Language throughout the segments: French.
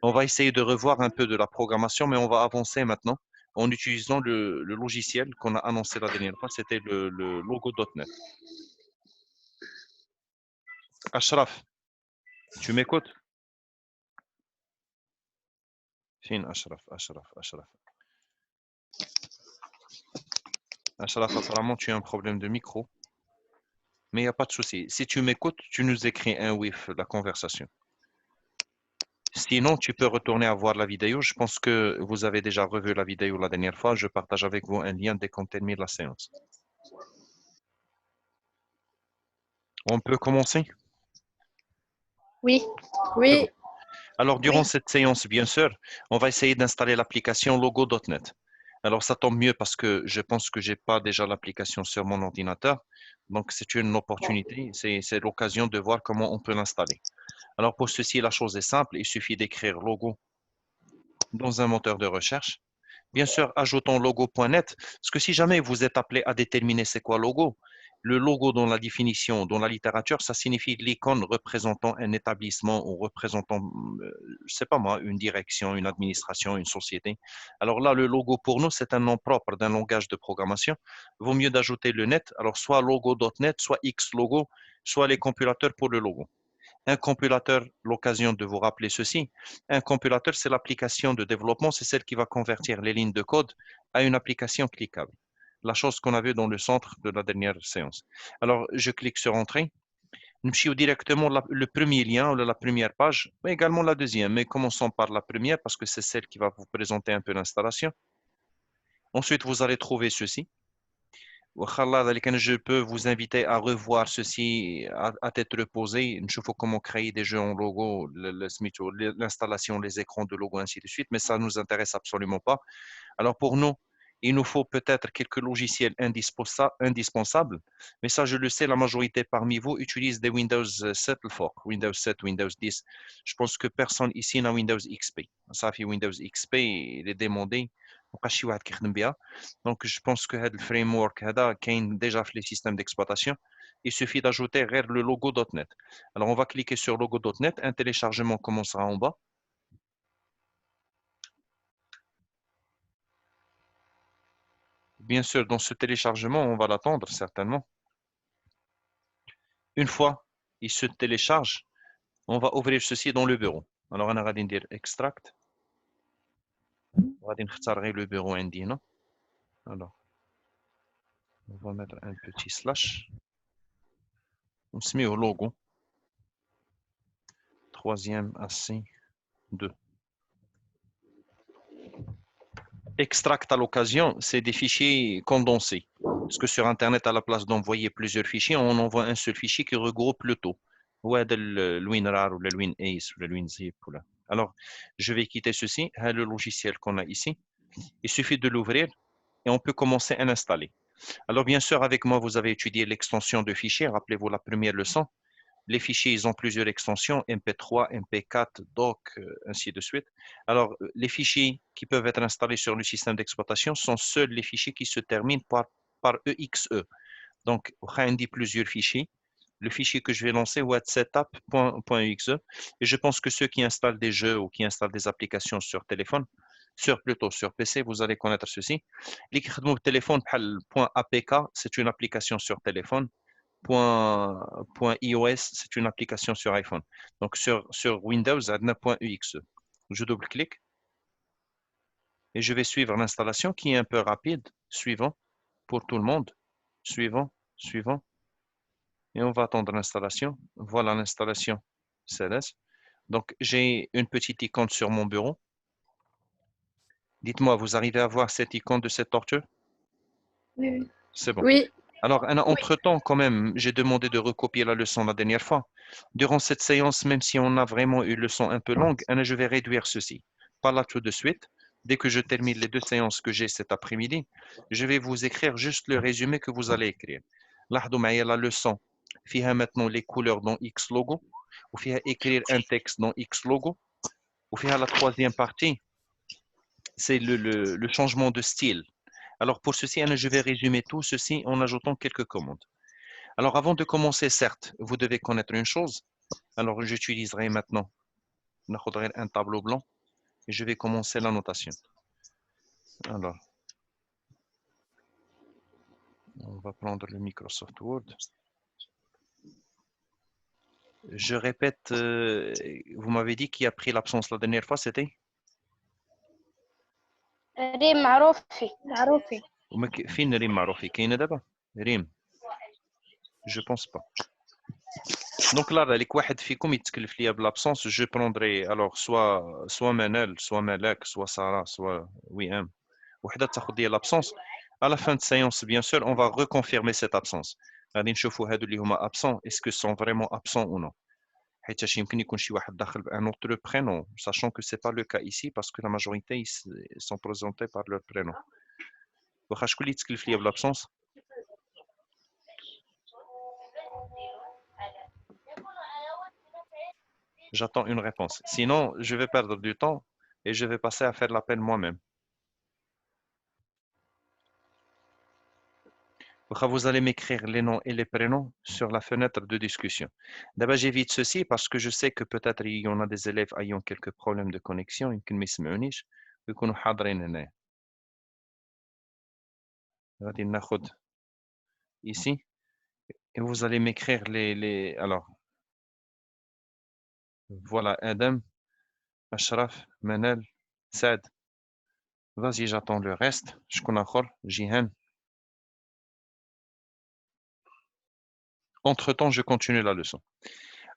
On va essayer de revoir un peu de la programmation, mais on va avancer maintenant en utilisant le logiciel qu'on a annoncé la dernière fois, c'était le logo.net. Ashraf, tu m'écoutes? Fin, Ashraf, Ashraf, Ashraf. Ashraf, apparemment, tu as un problème de micro, mais il n'y a pas de souci. Si tu m'écoutes, tu nous écris un WIF de la conversation. Sinon, tu peux retourner à voir la vidéo. Je pense que vous avez déjà revu la vidéo la dernière fois. Je partage avec vous un lien dès qu'on termine la séance. On peut commencer? Oui, C'est bon. oui, Alors, durant oui. cette séance, bien sûr, on va essayer d'installer l'application logo.net. Alors, ça tombe mieux parce que je pense que je n'ai pas déjà l'application sur mon ordinateur. Donc, c'est une opportunité, c'est l'occasion de voir comment on peut l'installer. Alors, pour ceci, la chose est simple. Il suffit d'écrire logo dans un moteur de recherche. Bien sûr, ajoutons logo.net, parce que si jamais vous êtes appelé à déterminer c'est quoi logo, le logo dans la définition, dans la littérature, ça signifie l'icône représentant un établissement ou représentant, je sais pas moi, une direction, une administration, une société. Alors là, le logo pour nous, c'est un nom propre d'un langage de programmation. Vaut mieux d'ajouter le net, alors soit logo.net, soit Xlogo, soit les compilateurs pour le logo. Un compilateur, l'occasion de vous rappeler ceci, un compilateur, c'est l'application de développement, c'est celle qui va convertir les lignes de code à une application cliquable. La chose qu'on a vue dans le centre de la dernière séance. Alors, je clique sur Entrée. Nous suis directement le premier lien, ou la première page, mais également la deuxième. Mais commençons par la première parce que c'est celle qui va vous présenter un peu l'installation. Ensuite, vous allez trouver ceci. Je peux vous inviter à revoir ceci à tête reposée. Il faut comment créer des jeux en logo, l'installation, les écrans de logo, ainsi de suite, mais ça ne nous intéresse absolument pas. Alors pour nous, il nous faut peut-être quelques logiciels indispensables, mais ça, je le sais, la majorité parmi vous utilise des Windows 7 Fork, Windows 7, Windows 10. Je pense que personne ici n'a Windows XP. Ça fait Windows XP, il est demandé. Donc, je pense que le framework est déjà fait les systèmes d'exploitation. Il suffit d'ajouter le logo.net. Alors, on va cliquer sur logo.net. Un téléchargement commencera en bas. Bien sûr, dans ce téléchargement, on va l'attendre certainement. Une fois il se télécharge, on va ouvrir ceci dans le bureau. Alors, on va dire extract. On va dire le bureau indien. Alors, on va mettre un petit slash. On se met au logo. Troisième AC 2. Extract à l'occasion, c'est des fichiers condensés. Parce que sur Internet, à la place d'envoyer plusieurs fichiers, on envoie un seul fichier qui regroupe le tout. Ou le WinRAR ou le WinAce ou le WinZip. Alors, je vais quitter ceci. Le logiciel qu'on a ici. Il suffit de l'ouvrir et on peut commencer à l'installer. Alors, bien sûr, avec moi, vous avez étudié l'extension de fichiers. Rappelez-vous la première leçon. Les fichiers, ils ont plusieurs extensions, MP3, MP4, doc, ainsi de suite. Alors, les fichiers qui peuvent être installés sur le système d'exploitation sont seuls les fichiers qui se terminent par EXE. Donc, on dit plusieurs fichiers. Le fichier que je vais lancer va être setup.exe. Et je pense que ceux qui installent des jeux ou qui installent des applications sur téléphone, plutôt sur PC, vous allez connaître ceci. L'écriture téléphone, .apk, c'est une application sur téléphone. .iOS, c'est une application sur iPhone. Donc, sur Windows, عندنا .exe. Je double-clique et je vais suivre l'installation qui est un peu rapide. Suivant pour tout le monde. Suivant, suivant. Et on va attendre l'installation. Voilà l'installation CLS. Donc, j'ai une petite icône sur mon bureau. Dites-moi, vous arrivez à voir cette icône de cette tortue? Oui, C'est bon. oui, Alors, oui. entre-temps, quand même, j'ai demandé de recopier la leçon la dernière fois. Durant cette séance, même si on a vraiment une leçon un peu longue, je vais réduire ceci. Pas là tout de suite. Dès que je termine les deux séances que j'ai cet après-midi, je vais vous écrire juste le résumé que vous allez écrire. Là, la leçon. Fiha maintenant les couleurs dans X logo. Ou fiha écrire un texte dans X logo. Ou fiha la troisième partie, c'est le changement de style. Alors pour ceci, je vais résumer tout ceci en ajoutant quelques commandes. Alors avant de commencer, certes, vous devez connaître une chose. Alors j'utiliserai maintenant un tableau blanc. et je vais commencer la notation. Alors, on va prendre le Microsoft Word. Je répète, vous m'avez dit qui a pris l'absence la dernière fois, c'était ريم معروفي معروفي. فين ريم معروفي كاينه دابا ريم je pense pas. Donc là, avec واحد فيكم يتكلف ليا بالابسونس, je prendrai alors soit Manel, soit Malak, soit Sarah, soit Wim. وحده تاخذ ليا l'absence. À la fin de séance, bien sûr, on va reconfirmer cette absence. غادي نشوفوا هادو اللي هما absents, est-ce que sont vraiment absents ou non. حيت يمكن يكون شي واحد داخل بان autre prénom, sachant que c'est pas le cas ici parce que la majorité ils sont présentés par leur prénom. واخا شكون اللي يتكلف ليا بالابسونس؟ J'attends une réponse. Sinon, je vais perdre du temps et je vais passer à faire l'appel moi-même. Vous allez m'écrire les noms et les prénoms sur la fenêtre de discussion. D'abord, j'évite ceci parce que je sais que peut-être il y en a des élèves ayant quelques problèmes de connexion. يمكن ما يسمعونيش ويكونوا حاضرين هنا. غادي ناخد ici et vous allez m'écrire les alors voilà Adam, Ashraf, Manel, Saad. Vas-y, j'attends le reste. شكون آخر؟ Jihan. Entre-temps, je continue la leçon.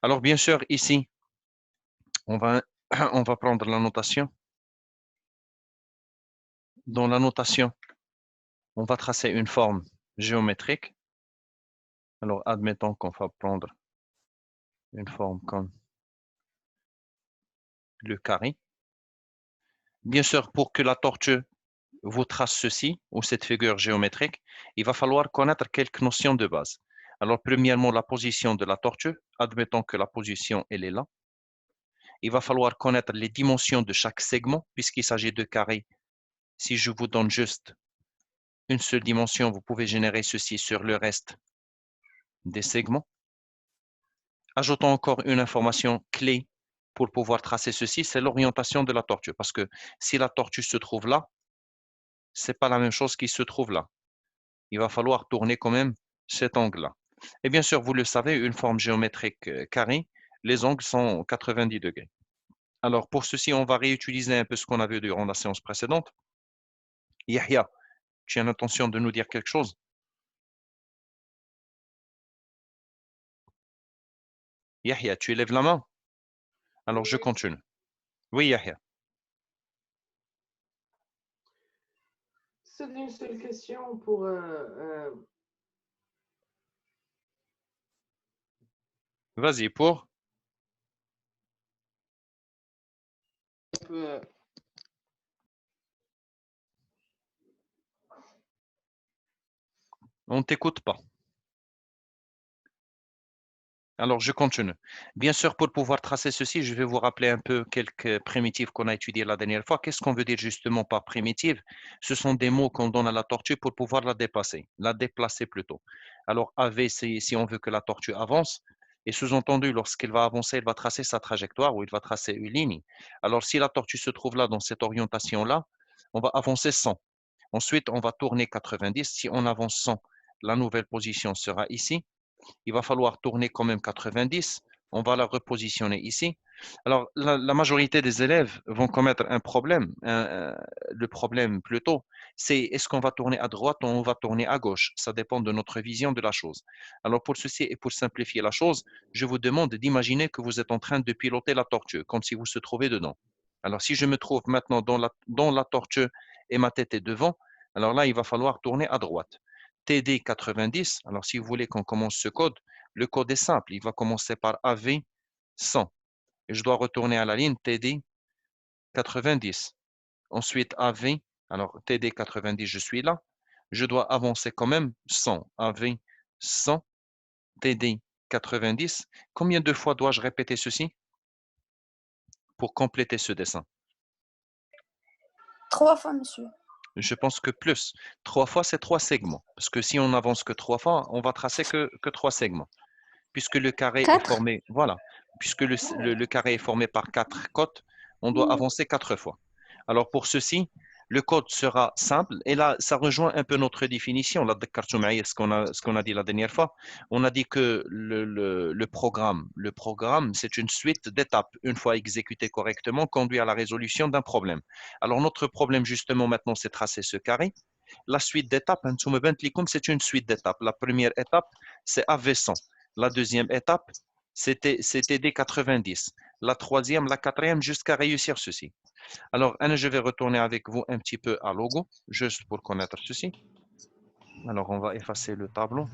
Alors, bien sûr, ici, on va, on va prendre la notation. Dans la notation, on va tracer une forme géométrique. Alors, admettons qu'on va prendre une forme comme le carré. Bien sûr, pour que la tortue vous trace ceci, ou cette figure géométrique, il va falloir connaître quelques notions de base. Alors, premièrement, la position de la tortue. Admettons que la position, elle est là. Il va falloir connaître les dimensions de chaque segment, puisqu'il s'agit de carrés. Si je vous donne juste une seule dimension, vous pouvez générer ceci sur le reste des segments. Ajoutons encore une information clé pour pouvoir tracer ceci, c'est l'orientation de la tortue. Parce que si la tortue se trouve là, ce n'est pas la même chose qui se trouve là. Il va falloir tourner quand même cet angle-là. Et bien sûr, vous le savez, une forme géométrique carrée, les angles sont 90 degrés. Alors, pour ceci, on va réutiliser un peu ce qu'on a vu durant la séance précédente. Yahya, tu as l'intention de nous dire quelque chose? Yahya, tu élèves la main? Alors, je continue. Oui, Yahya. C'est une seule question pour... Vas-y, pour. On ne t'écoute pas. Alors, je continue. Bien sûr, pour pouvoir tracer ceci, je vais vous rappeler un peu quelques primitives qu'on a étudiées la dernière fois. Qu'est-ce qu'on veut dire justement par primitive? Ce sont des mots qu'on donne à la tortue pour pouvoir la déplacer plutôt. Alors, AV, si on veut que la tortue avance, et sous-entendu, lorsqu'elle va avancer, elle va tracer sa trajectoire ou il va tracer une ligne. Alors, si la tortue se trouve là, dans cette orientation-là, on va avancer 100. Ensuite, on va tourner 90. Si on avance 100, la nouvelle position sera ici. Il va falloir tourner quand même 90. On va la repositionner ici. Alors, la majorité des élèves vont commettre un problème. Le problème plutôt, c'est est-ce qu'on va tourner à droite ou on va tourner à gauche? Ça dépend de notre vision de la chose. Alors, pour ceci et pour simplifier la chose, je vous demande d'imaginer que vous êtes en train de piloter la tortue, comme si vous se trouvez dedans. Alors, si je me trouve maintenant dans la tortue et ma tête est devant, alors là, il va falloir tourner à droite. TD 90, alors si vous voulez qu'on commence ce code, le code est simple, il va commencer par AV 100. Et je dois retourner à la ligne TD 90. Ensuite AV, alors TD 90, je suis là. Je dois avancer quand même 100, AV 100, TD 90. Combien de fois dois-je répéter ceci pour compléter ce dessin? 3 fois, monsieur. Je pense que plus. 3 fois, c'est 3 segments. Parce que si on n'avance que 3 fois, on va tracer que 3 segments. Puisque le carré est 4. formé, voilà, puisque le carré est formé par 4 côtes, on doit avancer 4 fois. Alors pour ceci, le code sera simple et là, ça rejoint un peu notre définition. Là, ce qu'on a dit la dernière fois. On a dit que le programme, c'est une suite d'étapes. Une fois exécuté correctement, conduit à la résolution d'un problème. Alors notre problème justement maintenant, c'est tracer ce carré. La suite d'étapes, c'est une suite d'étapes. La première étape, c'est AV100. La deuxième étape, c'était D90. La troisième, la quatrième, jusqu'à réussir ceci. Alors, je vais retourner avec vous un petit peu à logo, juste pour connaître ceci. Alors, on va effacer le tableau.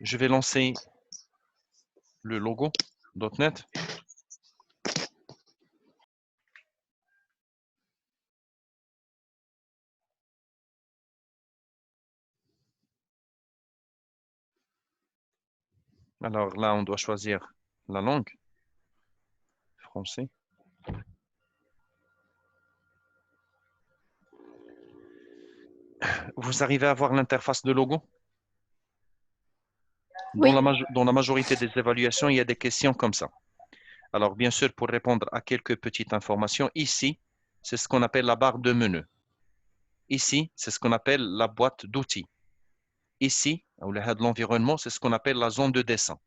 Je vais lancer le logo .NET. Alors là, on doit choisir la langue, français. Vous arrivez à voir l'interface de logo? Oui. Dans la majorité des évaluations, il y a des questions comme ça. Alors, bien sûr, pour répondre à quelques petites informations, ici, c'est ce qu'on appelle la barre de menu. Ici, c'est ce qu'on appelle la boîte d'outils. Ici, l'environnement, c'est ce qu'on appelle la zone de dessin.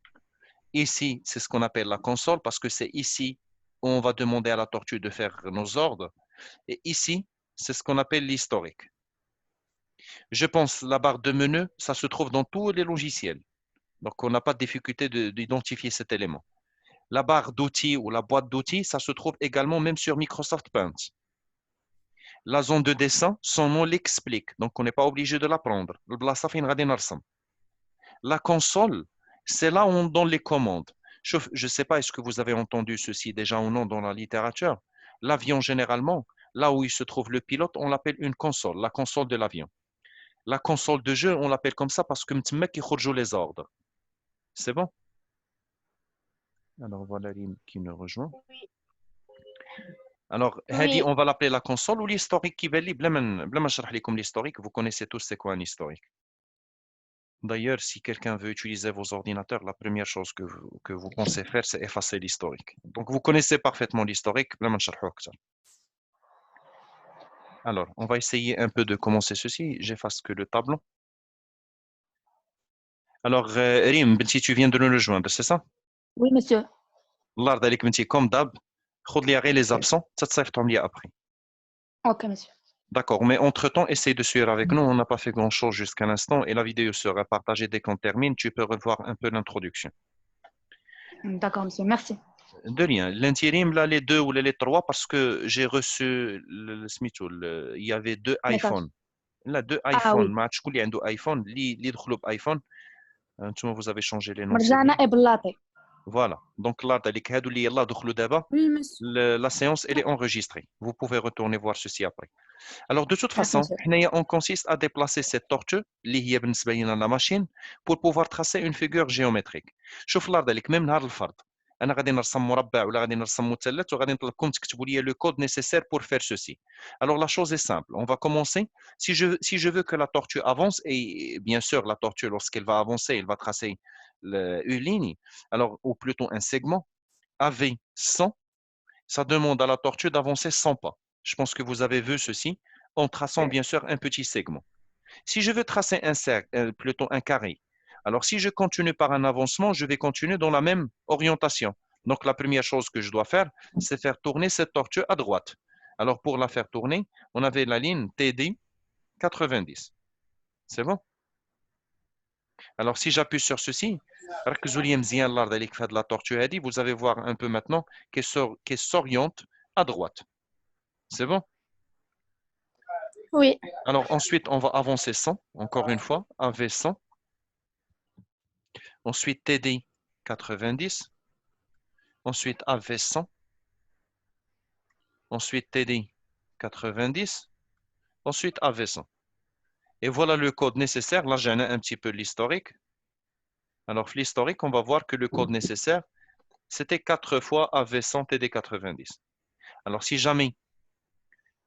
Ici, c'est ce qu'on appelle la console parce que c'est ici où on va demander à la tortue de faire nos ordres. Et ici, c'est ce qu'on appelle l'historique. Je pense la barre de menu, ça se trouve dans tous les logiciels. Donc, on n'a pas de difficulté d'identifier cet élément. La barre d'outils ou la boîte d'outils, ça se trouve également même sur Microsoft Paint. La zone de dessin, son nom l'explique. Donc, on n'est pas obligé de la prendre. La console, c'est là où on donne les commandes. Je ne sais pas, est-ce que vous avez entendu ceci déjà ou non dans la littérature. L'avion, généralement, là où il se trouve le pilote, on l'appelle une console, la console de l'avion. La console de jeu, on l'appelle comme ça parce que mec il les ordres. C'est bon? Alors, voilà qui me rejoint. Oui. Alors, Hadi, on va l'appeler la console ou l'historique qui va l'historique. Vous connaissez tous c'est quoi un historique. D'ailleurs, si quelqu'un veut utiliser vos ordinateurs, la première chose que vous pensez faire, c'est effacer l'historique. Donc, vous connaissez parfaitement l'historique. Alors, on va essayer un peu de commencer ceci. J'efface que le tableau. Alors, Rim, si tu viens de nous rejoindre, c'est ça? Oui, monsieur. Allah dalik menti comme d'hab, خذ لي les absents, ça te après. Ok, monsieur. D'accord, mais entre-temps, essaye de suivre avec nous. On n'a pas fait grand-chose jusqu'à l'instant et la vidéo sera partagée dès qu'on termine. Tu peux revoir un peu l'introduction. D'accord, monsieur. Merci. De rien. L'intérim, là, les deux ou les trois, parce que j'ai reçu il y avait deux iPhones. Là, deux iPhones. oui. Il y a un iPhone. iPhone. Vous avez changé les noms. مرجانة إبلاطي. Voilà. Donc là, Oui, monsieur. la séance, elle est enregistrée. Vous pouvez retourner voir ceci après. Alors, de toute Merci, façon, monsieur. on consiste à déplacer cette tortue, اللي هي بالنسبة لنا la machine, pour pouvoir tracer une figure géométrique. شوف الله دالك même نهار الفرض. أنا غادي نرسم مربع ولا غادي نرسم مثلث وغادي نطلبكم تكتبوا لي le code nécessaire pour faire ceci. Alors, la chose est simple. On va commencer. Si je veux que la tortue avance, et bien sûr, la tortue, lorsqu'elle va avancer, elle va tracer une ligne, alors, ou plutôt un segment, AV 100, ça demande à la tortue d'avancer 100 pas. Je pense que vous avez vu ceci en traçant bien sûr un petit segment. Si je veux tracer un cercle, plutôt un carré, alors si je continue par un avancement, je vais continuer dans la même orientation. Donc la première chose que je dois faire, c'est faire tourner cette tortue à droite. Alors pour la faire tourner, on avait la ligne TD 90. C'est bon? Alors si j'appuie sur ceci, la tortue, vous allez voir un peu maintenant qu'elle s'oriente à droite. C'est bon? Oui. Alors ensuite, on va avancer 100, encore une fois, AV 100. Ensuite, TD 90. Ensuite, AV 100. Ensuite, TD 90. Ensuite, AV 100. Et voilà le code nécessaire. Là, j'ai un petit peu l'historique. Alors, l'historique, on va voir que le code nécessaire, c'était 4 fois AV 100 TD 90. Alors, si jamais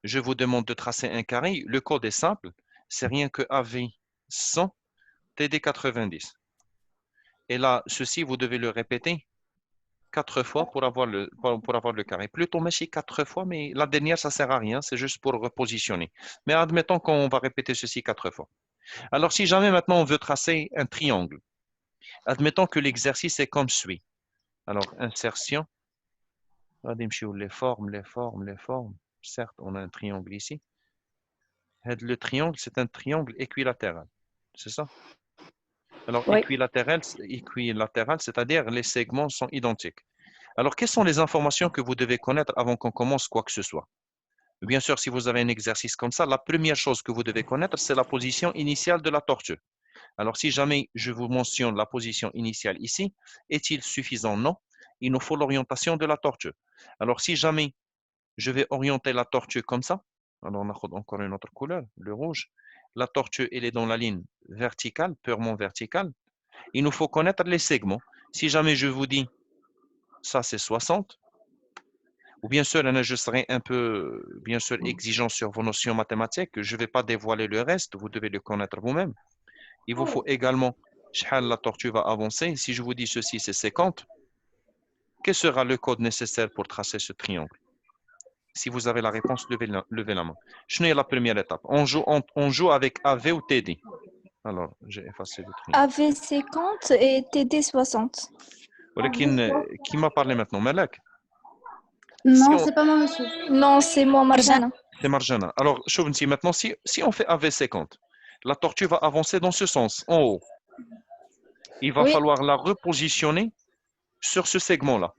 je vous demande de tracer un carré, le code est simple. C'est rien que AV 100 TD 90. Et là, ceci, vous devez le répéter 4 fois pour avoir le carré. Plutôt, mais 4 fois, mais la dernière, ça ne sert à rien. C'est juste pour repositionner. Mais admettons qu'on va répéter ceci 4 fois. Alors, si jamais maintenant on veut tracer un triangle, admettons que l'exercice est comme suit. Alors, insertion. Les formes, les formes, les formes. Certes, on a un triangle ici. Le triangle, c'est un triangle équilatéral. C'est ça? Alors, Oui. équilatéral, c'est-à-dire les segments sont identiques. Alors, quelles sont les informations que vous devez connaître avant qu'on commence quoi que ce soit? Bien sûr, si vous avez un exercice comme ça, la première chose que vous devez connaître, c'est la position initiale de la tortue. Alors, si jamais je vous mentionne la position initiale ici, est-il suffisant? Non. Il nous faut l'orientation de la tortue. Alors, si jamais je vais orienter la tortue comme ça, alors on a encore une autre couleur, le rouge. La tortue, elle est dans la ligne verticale, purement verticale. Il nous faut connaître les segments. Si jamais je vous dis, ça c'est 60, ou bien sûr, je serai un peu, bien sûr, exigeant sur vos notions mathématiques. Je ne vais pas dévoiler le reste, vous devez le connaître vous-même. Il vous faut également, la tortue va avancer. Si je vous dis ceci, c'est 50. Quel sera le code nécessaire pour tracer ce triangle? Si vous avez la réponse, levez la main. Je n'ai la première étape. On joue avec AV ou TD. Alors, j'ai effacé le triangle. AV 50 et TD 60. Qui m'a parlé maintenant? Malak? Non, c'est pas moi, monsieur. Non, c'est moi, Marjana. C'est Marjana. Alors, Chauvency, maintenant, si on fait AV 50, la tortue va avancer dans ce sens, en haut. Il va falloir la repositionner sur ce segment-là.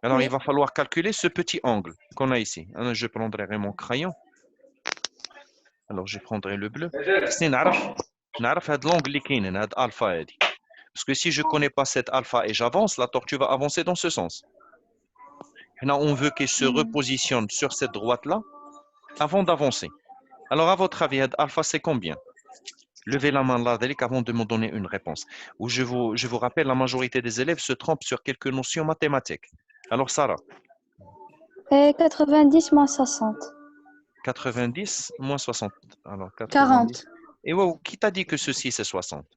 Alors, il va falloir calculer ce petit angle qu'on a ici. Je prendrai mon crayon. Alors, je prendrai le bleu. C'est l'angle qui est alpha. Parce que si je ne connais pas cet alpha et j'avance, la tortue va avancer dans ce sens. Là, on veut qu'elle se repositionne sur cette droite-là avant d'avancer. Alors, à votre avis, alpha, c'est combien? Levez la main là, avant de me donner une réponse. Ou je vous rappelle, la majorité des élèves se trompent sur quelques notions mathématiques. Alors, Sarah? 90 moins 60. 90 moins 60. Alors, 40. Et wow, qui t'a dit que ceci, c'est 60?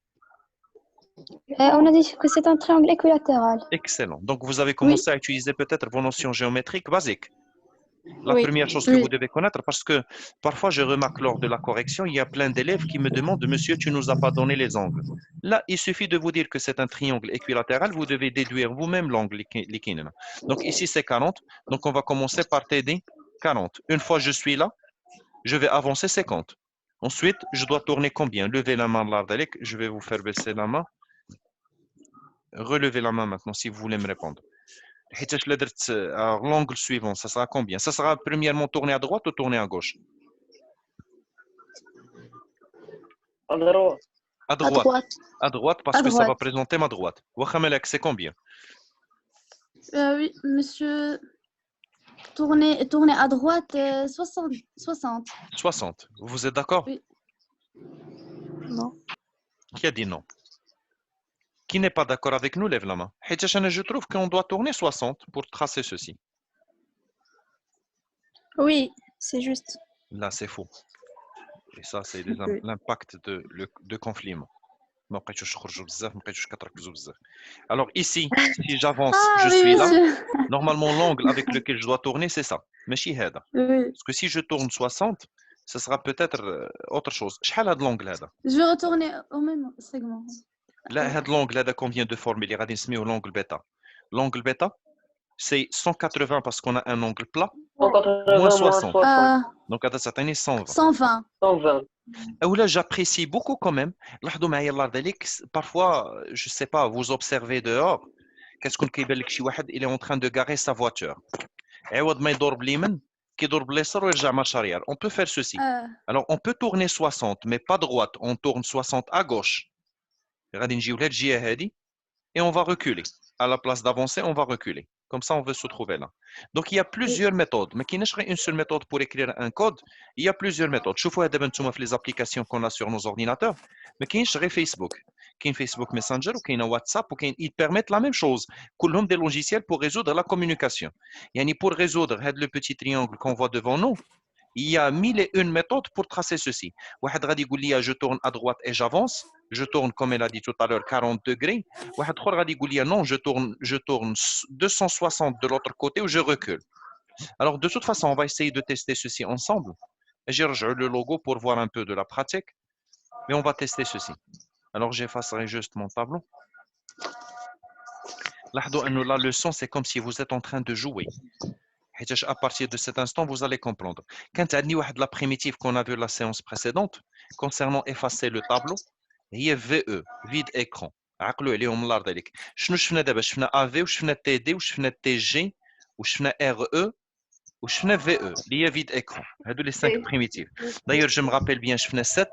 On a dit que c'est un triangle équilatéral. Excellent. Donc, vous avez commencé à utiliser peut-être vos notions géométriques basiques. La première chose que vous devez connaître, parce que parfois, je remarque lors de la correction, il y a plein d'élèves qui me demandent « Monsieur, tu ne nous as pas donné les angles. » Là, il suffit de vous dire que c'est un triangle équilatéral. Vous devez déduire vous-même l'angle. Donc, ici, c'est 40. Donc, on va commencer par TD 40. Une fois que je suis là, je vais avancer 50. Ensuite, je dois tourner combien? Levez la main, l'ardalek. Je vais vous faire baisser la main. Relevez la main maintenant si vous voulez me répondre. Alors, l'angle suivant, ça sera combien? Ça sera premièrement tourné à droite ou tourné à gauche? À droite. À droite. À droite parce que ça va présenter ma droite. Wachamelek, c'est combien? Oui, monsieur. Tournez à droite, 60. 60. Vous êtes d'accord? Oui. Non. Qui a dit non? Qui n'est pas d'accord avec nous, lève la main. Je trouve qu'on doit tourner 60 pour tracer ceci. Oui, c'est juste. Là, c'est faux. Et ça, c'est l'impact de conflit. Alors ici, si j'avance, je suis là. Normalement, l'angle avec lequel je dois tourner, c'est ça. Mais parce que si je tourne 60, ce sera peut-être autre chose. L'angle je vais retourner au même segment. Là, l'angle qu'on vient de former, l'angle bêta. L'angle bêta, c'est 180 parce qu'on a un angle plat, moins 60. Donc, à cette année, 120. 120. Ou là, j'apprécie beaucoup quand même. Parfois, je ne sais pas, vous observez dehors, qu'est-ce qu'on il est en train de garer sa voiture. On peut faire ceci. Alors, on peut tourner 60, mais pas droite. On tourne 60 à gauche. Et on va reculer. À la place d'avancer, on va reculer. Comme ça, on veut se trouver là. Donc, il y a plusieurs méthodes. Mais qui n'est pas une seule méthode pour écrire un code. Il y a plusieurs méthodes. Je vous montre les applications qu'on a sur nos ordinateurs. Mais qui est Facebook. Qui est Facebook Messenger ou qui est WhatsApp. Ils permettent la même chose. Tous des logiciels pour résoudre la communication. Pour résoudre le petit triangle qu'on voit devant nous, Il y a mille et une méthodes pour tracer ceci. واحد غادي يقول لي je tourne à droite et j'avance. Je tourne comme elle a dit tout à l'heure 40 degrés. واحد اخر غادي يقول لي non, je tourne 260 de l'autre côté ou je recule. Alors de toute façon, on va essayer de tester ceci ensemble. J'ai rejoint le logo pour voir un peu de la pratique. Mais on va tester ceci. Alors j'effacerai juste mon tableau. La leçon, c'est comme si vous êtes en train de jouer. À partir de cet instant, vous allez comprendre. Quand la primitive qu'on a vu la séance précédente, concernant effacer le tableau, il y a VE, vide écran. عقلوا عليهم الله يرضي عليك. شنو شفنا دابا؟ شفنا AV وشفنا TD وشفنا TG وشفنا RE وشفنا VE اللي هي vide écran. هادو les 5 primitives. D'ailleurs, je me rappelle bien, شفنا 7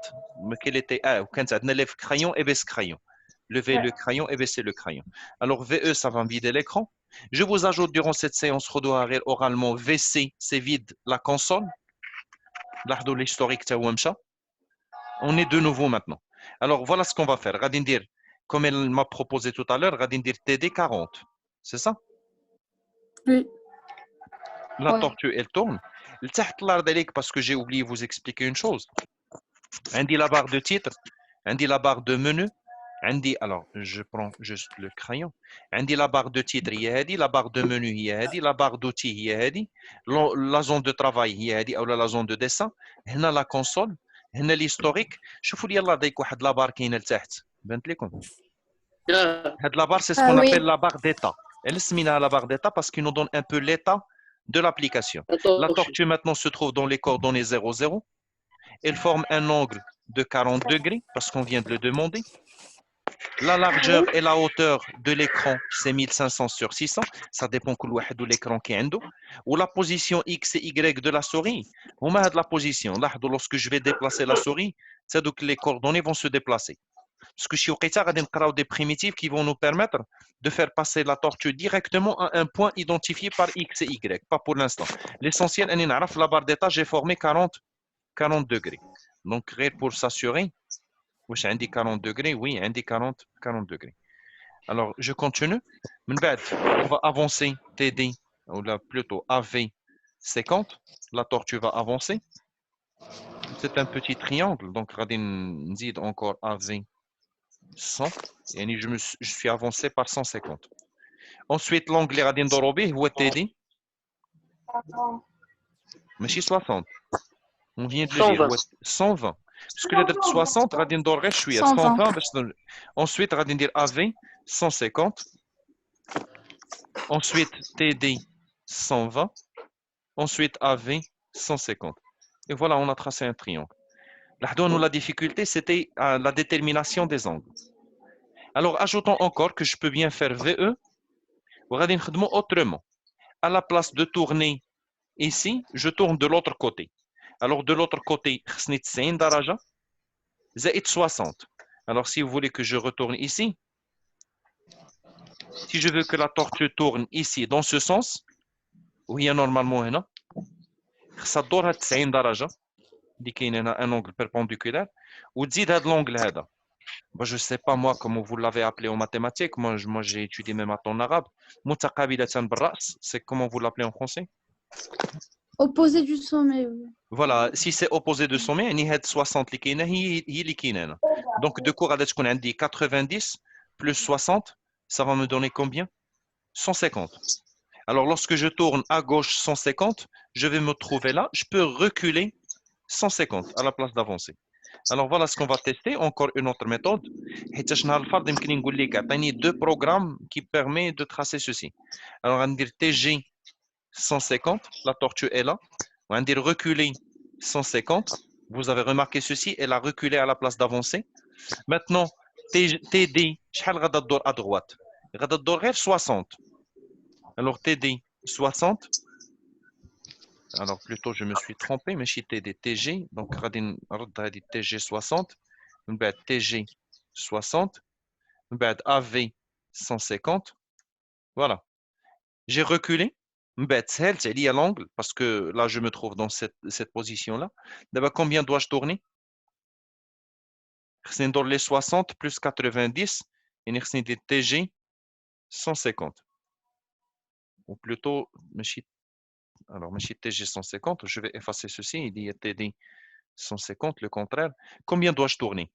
quel était وكانت عندنا lève crayon et baisse crayon. Lever le crayon et baisser le crayon. Alors VE, ça va vider l'écran. Je vous ajoute durant cette séance oralement VC, c'est vide la console. L'historique, on est de nouveau maintenant. Alors voilà ce qu'on va faire. Radindir, comme elle m'a proposé tout à l'heure, Radindir TD 40. C'est ça? Oui. La tortue, elle tourne. Parce que j'ai oublié de vous expliquer une chose. On dit la barre de titre, on dit la barre de menu. Alors, je prends juste le crayon. On dit la barre de titre, la barre de menu, la barre d'outils, la zone de travail, ou la zone de dessin. هنا la console, هنا l'historique. شوفوا لي يلا ديك واحد لا بار كاينه لتحت. بانت لكم؟ هاد la barre, c'est ce qu'on appelle la barre d'état. Elle se met à la barre d'état parce qu'il nous donne un peu l'état de l'application. La tortue maintenant se trouve dans les coordonnées 0, 0. Elle forme un angle de 40 degrés parce qu'on vient de le demander. La largeur et la hauteur de l'écran, c'est 1500 sur 600. Ça dépend de l'écran qui est. Ou la position X et Y de la souris. On a de la position. Là, lorsque je vais déplacer la souris, c'est donc les coordonnées vont se déplacer. Parce que chez Okita, on a des primitives qui vont nous permettre de faire passer la tortue directement à un point identifié par X et Y. Pas pour l'instant. L'essentiel, la barre d'état, j'ai formé 40 degrés. Donc, pour s'assurer. Oui, j'ai 40 degrés. Oui, 40 degrés. Alors, je continue. On va avancer TD, ou là, plutôt AV 50. La tortue va avancer. C'est un petit triangle. Donc, Radin Zid encore AV 100. Et je suis avancé par 150. Ensuite, l'angle Radin Dorobi, ou TD. Mais 60. On vient de le dire. 120. Parce que le 60, radin d'orge, je suis à 120. Ensuite, radin dire AV 150. Ensuite, TD 120. Ensuite, AV 150. Et voilà, on a tracé un triangle. La difficulté, c'était la détermination des angles. Alors, ajoutons encore que je peux bien faire VE. Radin autrement. À la place de tourner ici, je tourne de l'autre côté. Alors, de l'autre côté, 90 daraja. Zaïd 60. Alors, si vous voulez que je retourne ici, si je veux que la tortue tourne ici, dans ce sens, où il y a normalement ça doit être 90 daraja, il y a un angle perpendiculaire, ou dit l'angle là. Je ne sais pas moi comment vous l'avez appelé en mathématiques, moi j'ai étudié même en arabe. C'est comment vous l'appelez en français? Opposé du sommet. Voilà, si c'est opposé de sommet, il y a 60 qui. Donc, de coup, on a dit 90 plus 60, ça va me donner combien? 150. Alors, lorsque je tourne à gauche 150, je vais me trouver là. Je peux reculer 150 à la place d'avancer. Alors, voilà ce qu'on va tester. Encore une autre méthode. Il y a deux programmes qui permettent de tracer ceci. Alors, on va dire TG 150, la tortue est là. On va dire reculer 150. Vous avez remarqué ceci, elle a reculé à la place d'avancer. Maintenant, TD, à droite. 60. Alors, TD, 60. Alors, plutôt, je me suis trompé, mais chez TD, TG. Donc, TG 60. TG 60. AV 150. Voilà. J'ai reculé. Il y a l'angle, parce que là, je me trouve dans cette position-là. D'abord, combien dois-je tourner? C'est dans les 60 plus 90, et c'est des TG 150. Ou plutôt, Alors, ماشي TG 150, je vais effacer ceci. Il dit TD 150, le contraire. Combien dois-je tourner?